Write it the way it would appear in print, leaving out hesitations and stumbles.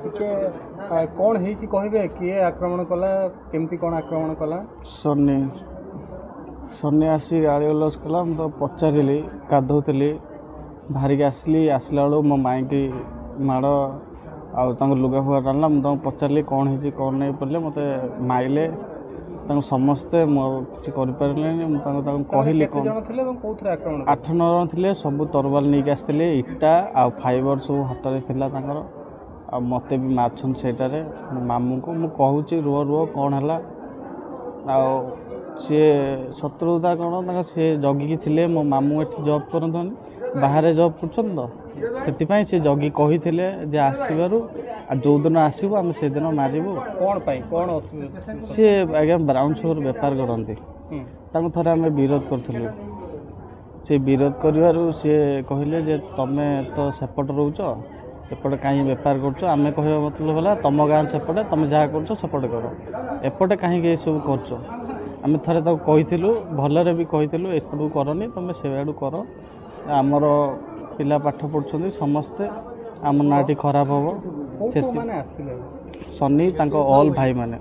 टिके कौन है कहे किए आक्रमण कला केमती कौन आक्रमण कला सन्नी सन्नी आसी गाड़ी उल्लस कला तो पचारि गाधोली बाहरिक आसली आसला बेलू मो माई की माड़ आ लुगा फुगा टाणला मुझे पचारि कौन है कौन नहीं पड़े मत माइले समस्ते किसी कहली कौन 8-9 जन थे सब तरवाल नहीं आसते इटा आ फाइबर सब हाथ में था आ मत भी मार्छन सेटारे मामू को मु कहूँ रुह रुह कौन है सी शत्रुता कौन सी जगिकी थे मो मामू एटी जॉब करते बाहर जॉब कर से जगी कही जे आसबार जो दिन आसबू आम से दिन मारू कौन कौन असुविधा सी आज्ञा ब्राउन सुगर बेपार करती थे आम विरोध करूँ से विरोध कर सी कहले जे तमें तो सेपट रोच एपटे कहीं बेपार करें कह मतलब है तुम गाँ सेपटे तुम जहाँ करपटे कर एपटे कहीं सब करमें थे कही भलरे भी कही एपटू करनी तुम से आड़ कर आमर पिला पाठ पढ़ुं समस्ते आम नाटी खराब हम सन्नी ऑल भाई माने।